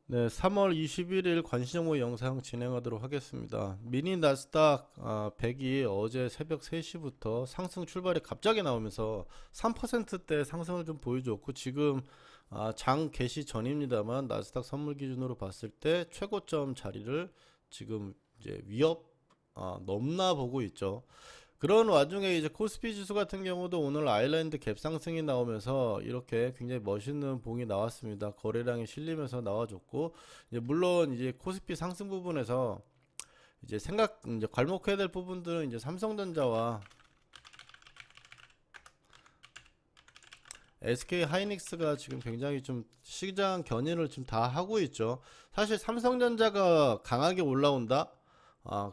네, 3월 21일 관시정보 영상 진행하도록 하겠습니다. 미니 나스닥 100이 어제 새벽 3시부터 상승 출발이 갑자기 나오면서 3%대 상승을 좀 보여줬고, 지금 장 개시 전입니다만 나스닥 선물 기준으로 봤을 때 최고점 자리를 지금 이제 넘나 보고 있죠. 그런 와중에 이제 코스피 지수 같은 경우도 오늘 아일랜드 갭 상승이 나오면서 이렇게 굉장히 멋있는 봉이 나왔습니다. 거래량이 실리면서 나와줬고, 이제 물론 이제 코스피 상승 부분에서 이제 괄목해야 될 부분들은 이제 삼성전자와 SK 하이닉스가 지금 굉장히 좀 시장 견인을 지금 다 하고 있죠. 사실 삼성전자가 강하게 올라온다?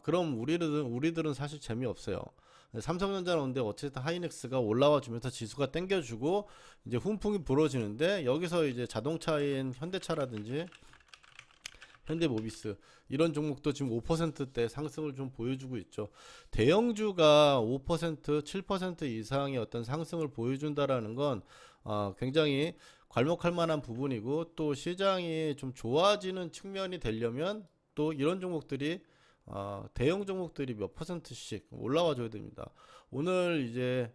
그럼 우리들은 사실 재미없어요. 삼성전자는 오는데 어쨌든 하이닉스가 올라와 주면서 지수가 땡겨주고 이제 훈풍이 불어지는데, 여기서 이제 자동차인 현대차라든지 현대모비스 이런 종목도 지금 5%대 상승을 좀 보여주고 있죠. 대형주가 5%, 7% 이상의 어떤 상승을 보여준다라는 건 굉장히 괄목할 만한 부분이고, 또 시장이 좀 좋아지는 측면이 되려면 또 이런 종목들이 대형 종목들이 몇 퍼센트씩 올라와 줘야 됩니다. 오늘 이제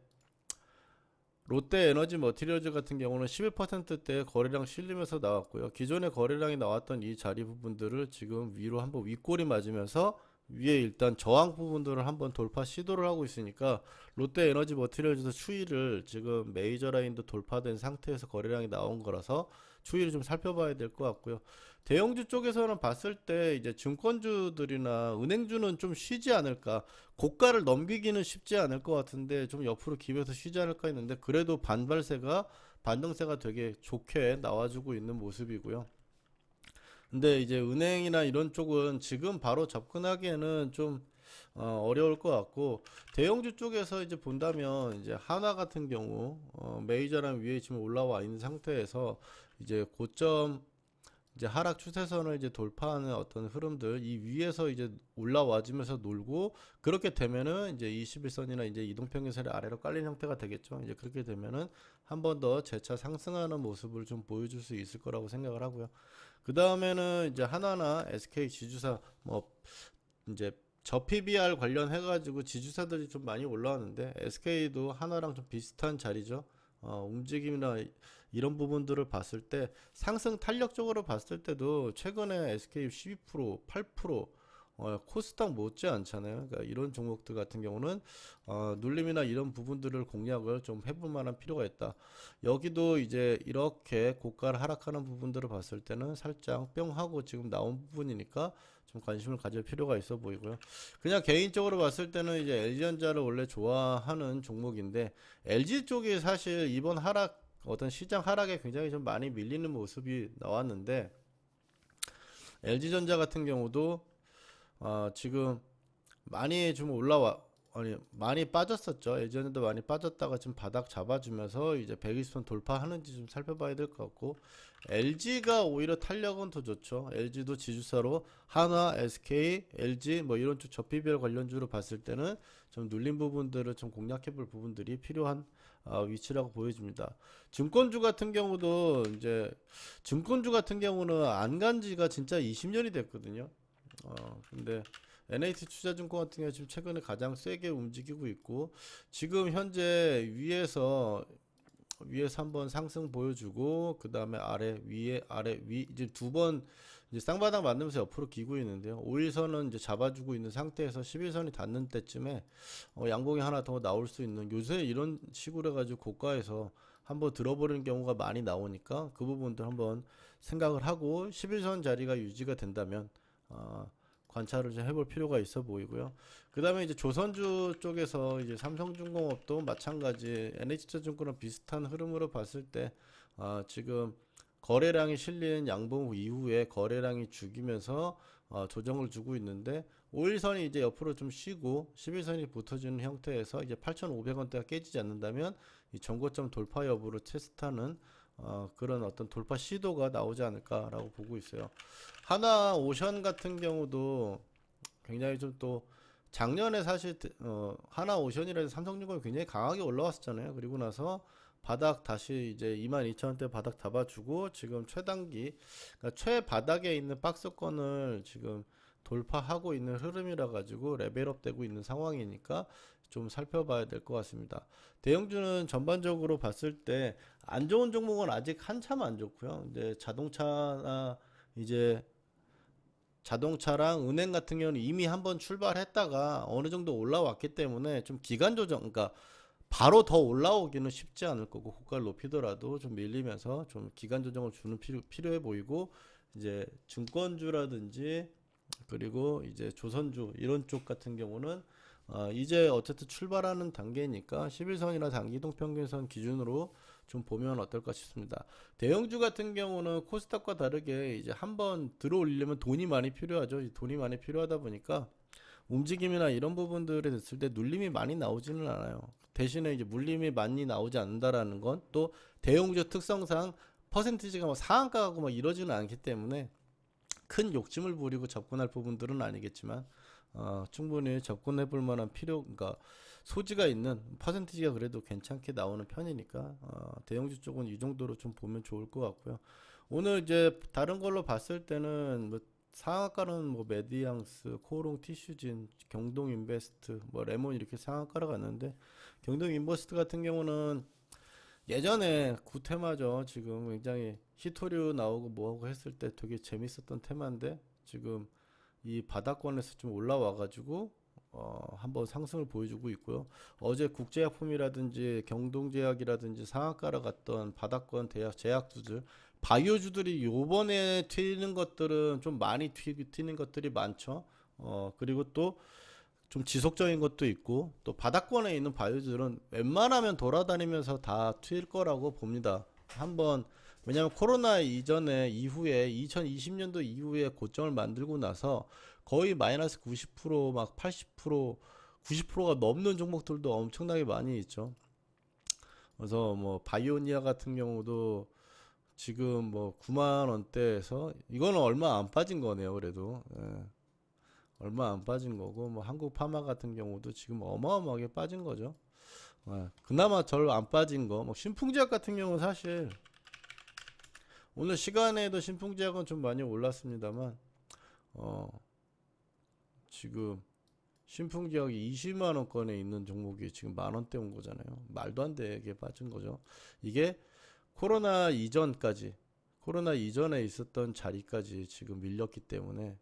롯데 에너지 머티리얼즈 같은 경우는 11%대 거래량 실리면서 나왔고요. 기존의 거래량이 나왔던 이 자리 부분들을 지금 위로 한번 윗골이 맞으면서 위에 일단 저항 부분들을 한번 돌파 시도를 하고 있으니까, 롯데 에너지 머티리얼즈도 추이를 지금 메이저 라인도 돌파된 상태에서 거래량이 나온 거라서 추이를 좀 살펴봐야 될 것 같고요. 대형주 쪽에서는 봤을 때 이제 증권주들이나 은행주는 좀 쉬지 않을까, 고가를 넘기기는 쉽지 않을 것 같은데 좀 옆으로 기면서 쉬지 않을까 했는데, 그래도 반등세가 되게 좋게 나와주고 있는 모습이고요. 근데 이제 은행이나 이런 쪽은 지금 바로 접근하기에는 좀 어려울 것 같고, 대형주 쪽에서 이제 본다면 이제 하나 같은 경우 메이저랑 위에 지금 올라와 있는 상태에서 이제 고점 이제 하락 추세선을 이제 돌파하는 어떤 흐름들, 이 위에서 이제 올라와주면서 놀고, 그렇게 되면은 이제 21선이나 이제 이동평균선이 아래로 깔린 형태가 되겠죠. 이제 그렇게 되면은 한 번 더 재차 상승하는 모습을 좀 보여줄 수 있을 거라고 생각을 하고요. 그 다음에는 이제 하나나 SK 지주사 뭐 이제 저 PBR 관련해 가지고 지주사들이 좀 많이 올라왔는데, SK도 하나랑 좀 비슷한 자리죠. 움직임이나 이런 부분들을 봤을 때 상승 탄력적으로 봤을 때도 최근에 SK 12%, 8% 코스닥 못지 않잖아요. 그러니까 이런 종목들 같은 경우는 눌림이나 이런 부분들을 공략을 좀 해볼 만한 필요가 있다. 여기도 이제 이렇게 고가를 하락하는 부분들을 봤을 때는 살짝 뿅 하고 지금 나온 부분이니까 좀 관심을 가질 필요가 있어 보이고요. 그냥 개인적으로 봤을 때는 이제 LG전자를 원래 좋아하는 종목인데, LG 쪽이 사실 이번 어떤 시장 하락에 굉장히 좀 많이 밀리는 모습이 나왔는데, LG전자 같은 경우도 지금 많이 좀 많이 빠졌었죠. 예전에도 많이 빠졌다가 지금 바닥 잡아주면서 이제 120선 돌파하는지 좀 살펴봐야 될 것 같고, LG가 오히려 탄력은 더 좋죠. LG도 지주사로 한화, SK, LG 뭐 이런 쪽 저비별 관련주로 봤을 때는 좀 눌린 부분들을 좀 공략해 볼 부분들이 필요한 위치라고 보여집니다. 증권주 같은 경우도 이제 증권주 같은 경우는 안 간 지가 진짜 20년이 됐거든요. 근데 NH투자증권 같은 경우 지금 최근에 가장 세게 움직이고 있고, 지금 현재 위에서 한번 상승 보여주고, 그 다음에 아래 위 이제 두 번 이제 쌍바닥 만들면서 옆으로 기고 있는데요. 5일선은 이제 잡아주고 있는 상태에서 11선이 닿는 때쯤에 양봉이 하나 더 나올 수 있는, 요새 이런 식으로 해가지고 고가에서 한번 들어버리는 경우가 많이 나오니까 그 부분도 한번 생각을 하고 11선 자리가 유지가 된다면 관찰을 좀 해볼 필요가 있어 보이고요. 그 다음에 이제 조선주 쪽에서 이제 삼성중공업도 마찬가지 NH투자증권과 비슷한 흐름으로 봤을 때 지금 거래량이 실린 양봉 이후에 거래량이 죽이면서 조정을 주고 있는데, 5일선이 이제 옆으로 좀 쉬고 11선이 붙어주는 형태에서 이제 8,500원대가 깨지지 않는다면 이 전고점 돌파 여부를 테스트하는 그런 어떤 돌파 시도가 나오지 않을까라고 보고 있어요. 하나 오션 같은 경우도 굉장히 좀 또 작년에 사실 하나 오션이라서 삼성중공이 굉장히 강하게 올라왔었잖아요. 그리고 나서 바닥 다시 이제 22,000원대 바닥 잡아주고 지금 최단기, 그러니까 최바닥에 있는 박스권을 지금 돌파하고 있는 흐름이라 가지고 레벨업 되고 있는 상황이니까 좀 살펴봐야 될 것 같습니다. 대형주는 전반적으로 봤을 때 안 좋은 종목은 아직 한참 안 좋고요. 이제 자동차나 이제 자동차랑 은행 같은 경우는 이미 한번 출발했다가 어느 정도 올라왔기 때문에 좀 기간 조정, 그러니까 바로 더 올라오기는 쉽지 않을 거고 고가를 높이더라도 좀 밀리면서 좀 기간 조정을 주는 필요해 보이고, 이제 증권주라든지 그리고 이제 조선주 이런 쪽 같은 경우는 이제 어쨌든 출발하는 단계니까 11선이나 단기이동 평균선 기준으로 좀 보면 어떨까 싶습니다. 대형주 같은 경우는 코스닥과 다르게 이제 한번 들어올리려면 돈이 많이 필요하죠. 이 돈이 많이 필요하다 보니까 움직임이나 이런 부분들에 됐을 때 눌림이 많이 나오지는 않아요. 대신에 이제 물림이 많이 나오지 않는다라는 건 또 대형주 특성상 퍼센티지가 막 상한가하고 막 이러지는 않기 때문에 큰 욕심을 부리고 접근할 부분들은 아니겠지만 충분히 접근해 볼 만한 그러니까 소지가 있는 퍼센티지가 그래도 괜찮게 나오는 편이니까 대형주 쪽은 이 정도로 좀 보면 좋을 것 같고요. 오늘 이제 다른 걸로 봤을 때는 뭐 상한가는 뭐 메디앙스, 코오롱 티슈진, 경동인베스트, 뭐 레몬 이렇게 상한가로 갔는데, 경동인베스트 같은 경우는 예전에 구테마죠. 지금 굉장히 히토류 나오고 뭐하고 했을 때 되게 재밌었던 테마인데 지금 이 바닥권에서 좀 올라와가지고 한번 상승을 보여주고 있고요. 어제 국제약품이라든지 경동제약이라든지 상한가로 갔던 바닥권 대학 제약주들, 바이오주들이 요번에 튀는 것들은 좀 많이 튀는 것들이 많죠. 그리고 또 좀 지속적인 것도 있고, 또 바닥권에 있는 바이오들은 웬만하면 돌아다니면서 다 튈 거라고 봅니다. 한번, 왜냐면 코로나 이전에 이후에 2020년도 이후에 고점을 만들고 나서 거의 마이너스 90%막 80% 90%가 넘는 종목들도 엄청나게 많이 있죠. 그래서 뭐 바이오니아 같은 경우도 지금 뭐 9만 원대에서 이거는 얼마 안 빠진 거네요. 그래도 얼마 안 빠진 거고, 뭐 한국 파마 같은 경우도 지금 어마어마하게 빠진 거죠. 그나마 절 안 빠진 거, 뭐 신풍제약 같은 경우는 사실 오늘 시간에도 신풍제약은 좀 많이 올랐습니다만 지금 신풍제약이 20만 원권에 있는 종목이 지금 만 원대 온 거잖아요. 말도 안 되게 빠진 거죠. 이게 코로나 이전에 있었던 자리까지 지금 밀렸기 때문에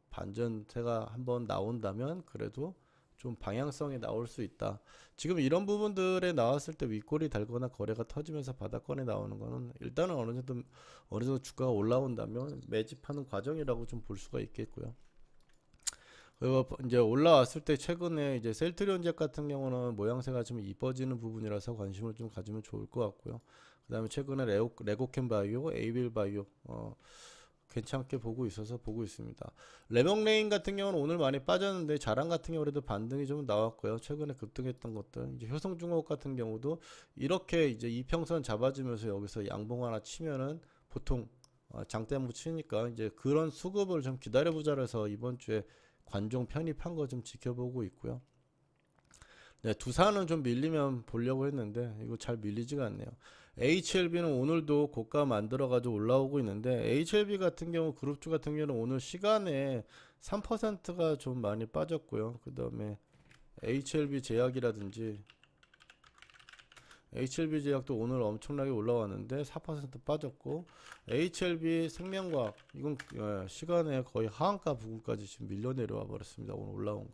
반전세가 한번 나온다면 그래도 좀 방향성이 나올 수 있다. 지금 이런 부분들에 나왔을 때 윗골이 달거나 거래가 터지면서 바닥권에 나오는 거는 일단은 어느 정도 주가가 올라온다면 매집하는 과정이라고 좀 볼 수가 있겠고요. 그리고 이제 올라왔을 때 최근에 이제 셀트리온제약 같은 경우는 모양새가 좀 이뻐지는 부분이라서 관심을 좀 가지면 좋을 것 같고요. 그다음에 최근에 레고캠바이오, 에이빌바이오 괜찮게 보고 있습니다. 레몬레인 같은 경우는 오늘 많이 빠졌는데 자랑 같은 경우에도 반등이 좀 나왔고요. 최근에 급등했던 것들, 이제 효성중공업 같은 경우도 이렇게 이제 이평선 잡아주면서 여기서 양봉 하나 치면은 보통 장대 못 치니까 이제 그런 수급을 좀 기다려보자 해서 이번 주에 관종 편입한 거 좀 지켜보고 있고요. 네, 두산은 좀 밀리면 보려고 했는데 이거 잘 밀리지가 않네요. HLB는 오늘도 고가 만들어가지고 올라오고 있는데, HLB 같은 경우 그룹주 같은 경우는 오늘 시간에 3%가 좀 많이 빠졌고요. 그 다음에 HLB 제약이라든지 HLB 제약도 오늘 엄청나게 올라왔는데 4% 빠졌고, HLB 생명과학 이건 시간에 거의 하한가 부근까지 지금 밀려 내려와 버렸습니다. 오늘 올라온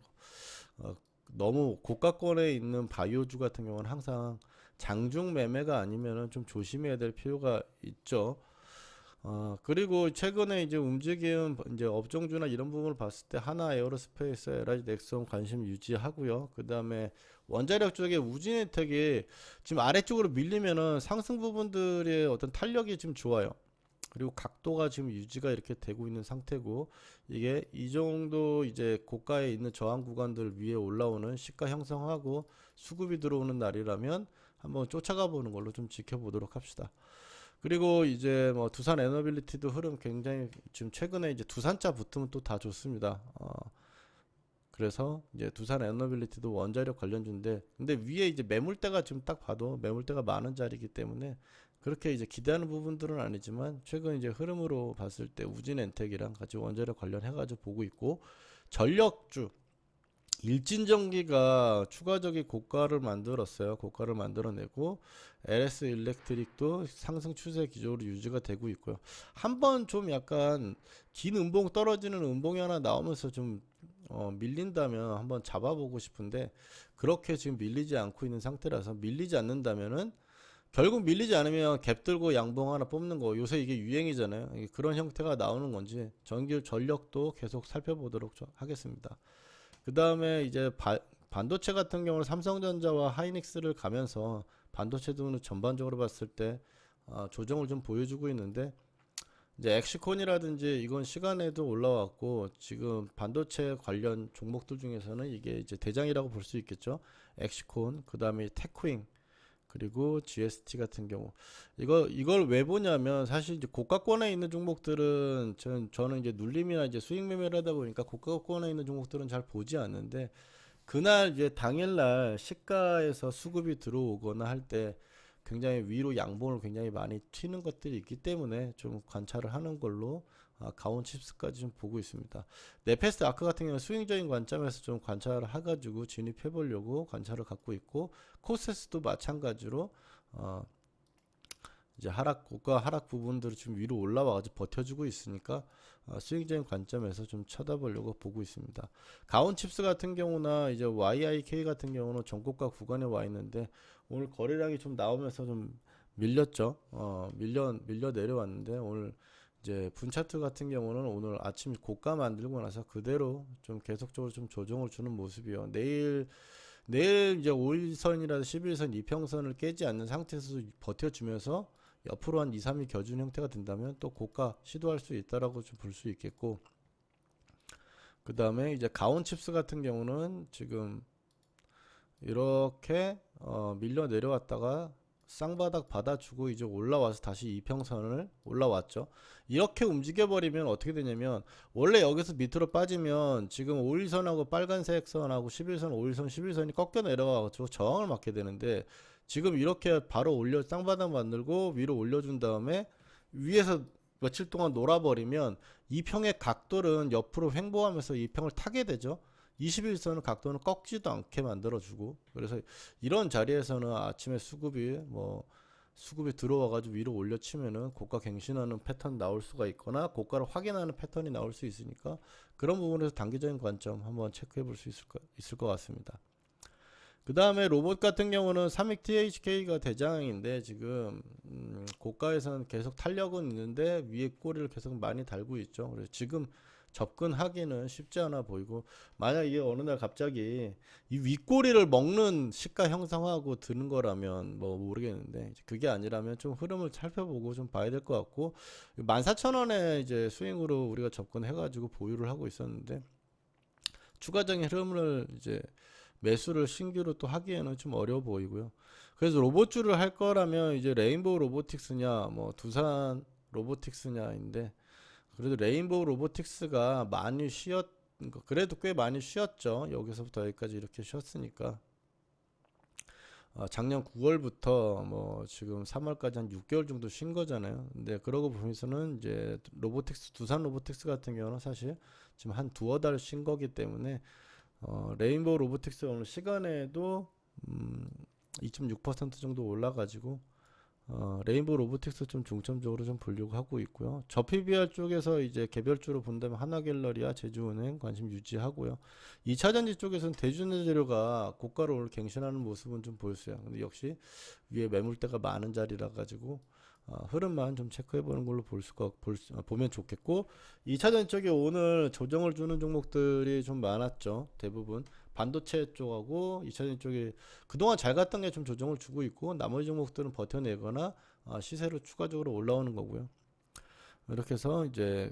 거. 너무 고가권에 있는 바이오주 같은 경우는 항상 장중 매매가 아니면은 좀 조심해야 될 필요가 있죠. 그리고 최근에 이제 움직임 이제 업종주나 이런 부분을 봤을 때 하나 에어로스페이스, LG 넥슨 관심 유지하고요. 그 다음에 원자력 쪽에 우진혜택이 지금 아래쪽으로 밀리면은 상승 부분들의 어떤 탄력이 지금 좋아요. 그리고 각도가 지금 유지가 이렇게 되고 있는 상태고, 이게 이 정도 이제 고가에 있는 저항 구간들 위에 올라오는 시가 형성하고 수급이 들어오는 날이라면 한번 쫓아가 보는 걸로 좀 지켜보도록 합시다. 그리고 이제 뭐 두산 에너빌리티도 흐름 굉장히 지금 최근에 이제 두산자 붙으면 또 다 좋습니다. 그래서 이제 두산 에너빌리티도 원자력 관련주인데, 근데 위에 이제 매물대가 지금 딱 봐도 매물대가 많은 자리이기 때문에 그렇게 이제 기대하는 부분들은 아니지만 최근 이제 흐름으로 봤을 때 우진엔텍이랑 같이 원자력 관련해가지고 보고 있고, 전력주 일진전기가 추가적인 고가를 만들었어요. 고가를 만들어내고 LS 일렉트릭도 상승 추세 기조로 유지가 되고 있고요. 한번 좀 약간 긴 음봉, 떨어지는 음봉이 하나 나오면서 좀 밀린다면 한번 잡아보고 싶은데, 그렇게 지금 밀리지 않고 있는 상태라서, 밀리지 않는다면은 결국 밀리지 않으면 갭 들고 양봉 하나 뽑는 거, 요새 이게 유행이잖아요. 이게 그런 형태가 나오는 건지 전력도 계속 살펴보도록 하겠습니다. 그 다음에 이제 반도체 같은 경우는 삼성전자와 하이닉스를 가면서 반도체도 전반적으로 봤을 때 조정을 좀 보여주고 있는데, 이제 엑시콘이라든지 이건 시간에도 올라왔고, 지금 반도체 관련 종목들 중에서는 이게 이제 대장이라고 볼 수 있겠죠. 엑시콘, 그 다음에 테크윙, 그리고 GST 같은 경우, 이걸 왜 보냐면, 사실 이제 고가권에 있는 종목들은 저는 이제 눌림이나 이제 수익 매매를 하다 보니까 고가권에 있는 종목들은 잘 보지 않는데, 그날 이제 당일날 시가에서 수급이 들어오거나 할 때 굉장히 위로 양봉을 굉장히 많이 튀는 것들이 있기 때문에 좀 관찰을 하는 걸로 가온 칩스까지 좀 보고 있습니다. 네페스트 아크 같은 경우는 스윙적인 관점에서 좀 관찰을 해가지고 진입해 보려고 관찰을 갖고 있고, 코세스도 마찬가지로 이제 고가 하락 부분들을 지금 위로 올라와가지고 버텨주고 있으니까 스윙적인 관점에서 좀 쳐다보려고 보고 있습니다. 가온 칩스 같은 경우나 이제 YIK 같은 경우는 전고가 구간에 와 있는데, 오늘 거래량이 좀 나오면서 좀 밀렸죠. 밀려 내려왔는데, 오늘 이제 분차트 같은 경우는 오늘 아침 고가 만들고 나서 그대로 좀 계속적으로 좀 조정을 주는 모습이요. 내일 이제 5일선이라도 11선 이평선을 깨지 않는 상태에서 버텨주면서 옆으로 한 2, 3일 겨준 형태가 된다면 또 고가 시도할 수 있다라고 좀 볼 수 있겠고, 그 다음에 이제 가온 칩스 같은 경우는 지금 이렇게 밀려 내려왔다가 쌍바닥 받아주고 이제 올라와서 다시 이평선을 올라왔죠. 이렇게 움직여 버리면 어떻게 되냐면, 원래 여기서 밑으로 빠지면 지금 5일선하고 빨간색 선하고 11선, 5일선, 11선이 꺾여 내려가지고 저항을 맞게 되는데, 지금 이렇게 바로 쌍바닥 만들고 위로 올려준 다음에 위에서 며칠 동안 놀아버리면 이평의 각도는 옆으로 횡보하면서 이평을 타게 되죠. 21선은 각도는 꺾지도 않게 만들어주고, 그래서 이런 자리에서는 아침에 수급이 들어와가지고 위로 올려치면은 고가 갱신하는 패턴 나올 수가 있거나 고가를 확인하는 패턴이 나올 수 있으니까, 그런 부분에서 단기적인 관점 한번 체크해 볼 수 있을 것 같습니다. 그 다음에 로봇 같은 경우는 삼익 THK가 대장인데, 지금 고가에서는 계속 탄력은 있는데 위에 꼬리를 계속 많이 달고 있죠. 그래서 지금 접근하기는 쉽지 않아 보이고, 만약 이게 어느 날 갑자기 이 윗꼬리를 먹는 시가 형성하고 드는 거라면 뭐 모르겠는데, 그게 아니라면 좀 흐름을 살펴보고 좀 봐야 될 것 같고, 14,000원에 이제 스윙으로 우리가 접근해가지고 보유를 하고 있었는데, 추가적인 흐름을 이제 매수를 신규로 또 하기에는 좀 어려워 보이고요. 그래서 로봇주를 할 거라면 이제 레인보우 로보틱스냐 뭐 두산 로보틱스냐인데, 그래도 레인보우 로보틱스가 많이 그래도 꽤 많이 쉬었죠. 여기서부터 여기까지 이렇게 쉬었으니까 작년 9월부터 뭐 지금 3월까지 한 6개월 정도 쉰 거잖아요. 근데 그러고 보면서는 이제 두산 로보틱스 같은 경우는 사실 지금 한 두어 달 쉰 거기 때문에 레인보우 로보틱스 오늘 시간에도 2.6% 정도 올라가지고 레인보우 로보틱스 좀 중점적으로 좀 보려고 하고 있고요. 저 PBR 쪽에서 이제 개별주로 본다면 하나갤러리아, 제주은행 관심 유지하고요. 2차전지 쪽에서는 대준재료가 고가로 오늘 갱신하는 모습은 좀 보였어요. 근데 역시 위에 매물대가 많은 자리라 가지고 흐름만 좀 체크해보는 걸로 보면 좋겠고, 2차전 쪽에 오늘 조정을 주는 종목들이 좀 많았죠. 대부분 반도체 쪽하고 2차전 쪽에 그동안 잘 갔던 게 좀 조정을 주고 있고, 나머지 종목들은 버텨내거나 시세로 추가적으로 올라오는 거고요. 이렇게 해서 이제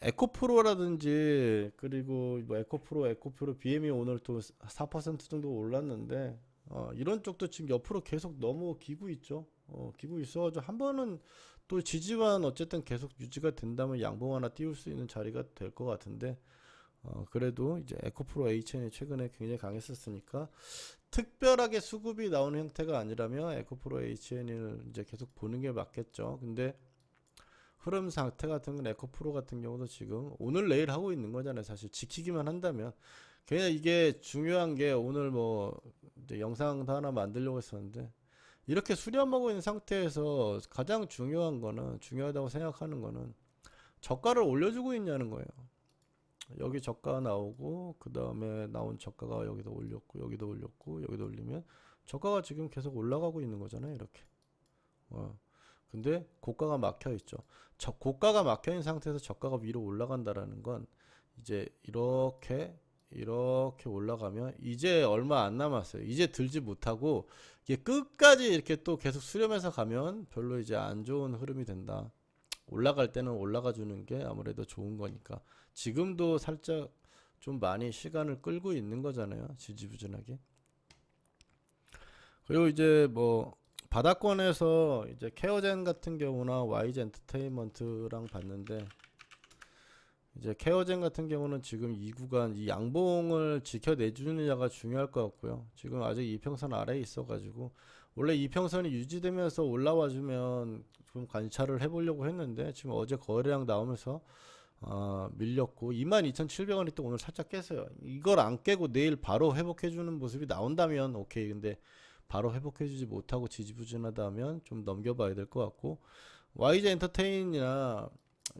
에코프로라든지, 그리고 뭐 에코프로 BM이 오늘 또 4% 정도 올랐는데, 이런 쪽도 지금 옆으로 계속 넘어기고 있죠. 기고 있어가지고 한 번은 또 지지만 어쨌든 계속 유지가 된다면 양봉 하나 띄울 수 있는 자리가 될 것 같은데, 그래도 이제 에코프로 HN이 최근에 굉장히 강했었으니까 특별하게 수급이 나오는 형태가 아니라면 에코프로 HN을 이제 계속 보는 게 맞겠죠. 근데 흐름 상태 같은 건 에코프로 같은 경우도 지금 오늘 내일 하고 있는 거잖아요. 사실 지키기만 한다면. 그냥 이게 중요한 게 오늘 뭐 이제 영상도 하나 만들려고 했었는데 이렇게 수렴하고 있는 상태에서 가장 중요한 거는 중요하다고 생각하는 거는 저가를 올려주고 있냐는 거예요. 여기 저가 나오고 그 다음에 나온 저가가 여기도 올렸고 여기도 올렸고 여기도 올리면 저가가 지금 계속 올라가고 있는 거잖아요. 이렇게. 근데 고가가 막혀 있죠. 저 고가가 막혀 있는 상태에서 저가가 위로 올라간다라는 건 이제 이렇게 올라가면 이제 얼마 안 남았어요. 이제 들지 못하고 이게 끝까지 이렇게 또 계속 수렴해서 가면 별로 이제 안 좋은 흐름이 된다. 올라갈 때는 올라가 주는 게 아무래도 좋은 거니까. 지금도 살짝 좀 많이 시간을 끌고 있는 거잖아요. 지지부진하게. 그리고 이제 뭐 바닥권에서 이제 케어젠 같은 경우나 YG 엔터테인먼트랑 봤는데 이제 케어젠 같은 경우는 지금 이 구간 이 양봉을 지켜내주느냐가 중요할 것 같고요. 지금 아직 이평선 아래에 있어가지고 원래 이평선이 유지되면서 올라와주면 좀 관찰을 해보려고 했는데 지금 어제 거래량 나오면서 밀렸고 22,700원이 또 오늘 살짝 깼어요. 이걸 안 깨고 내일 바로 회복해주는 모습이 나온다면 오케이. 근데 바로 회복해주지 못하고 지지부진하다면 좀 넘겨봐야 될 것 같고 YG 엔터테인이나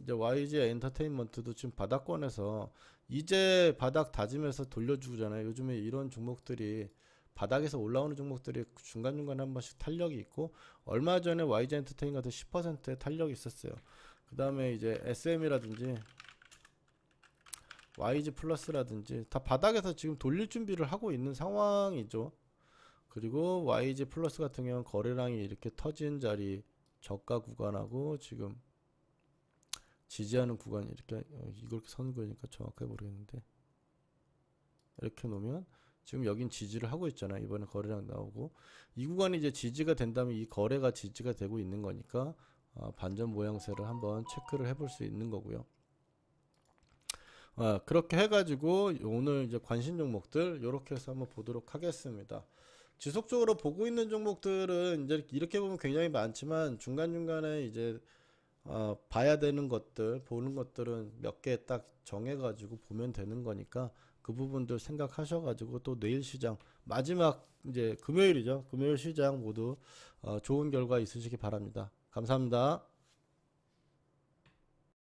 이제 YG 엔터테인먼트도 지금 바닥권에서 이제 바닥 다지면서 돌려주잖아요. 요즘에 이런 종목들이 바닥에서 올라오는 종목들이 중간중간에 한 번씩 탄력이 있고 얼마 전에 YG 엔터테인 같은 10%의 탄력이 있었어요. 그 다음에 이제 SM이라든지 YG 플러스라든지 다 바닥에서 지금 돌릴 준비를 하고 있는 상황이죠. 그리고 YG 플러스 같은 경우는 거래량이 이렇게 터진 자리 저가 구간하고 지금 지지하는 구간이 이렇게 이걸 선 거니까 정확하게 모르겠는데 이렇게 놓으면 지금 여긴 지지를 하고 있잖아요. 이번에 거래량 나오고 이 구간이 이제 지지가 된다면 이 거래가 지지가 되고 있는 거니까 반전 모양새를 한번 체크를 해볼 수 있는 거고요. 그렇게 해가지고 오늘 이제 관심 종목들 이렇게 해서 한번 보도록 하겠습니다. 지속적으로 보고 있는 종목들은 이제 이렇게 보면 굉장히 많지만 중간중간에 이제 봐야 되는 것들, 보는 것들은 몇 개 딱 정해가지고 보면 되는 거니까 그 부분들 생각하셔가지고 또 내일 시장 마지막 이제 금요일이죠. 금요일 시장 모두 좋은 결과 있으시기 바랍니다. 감사합니다.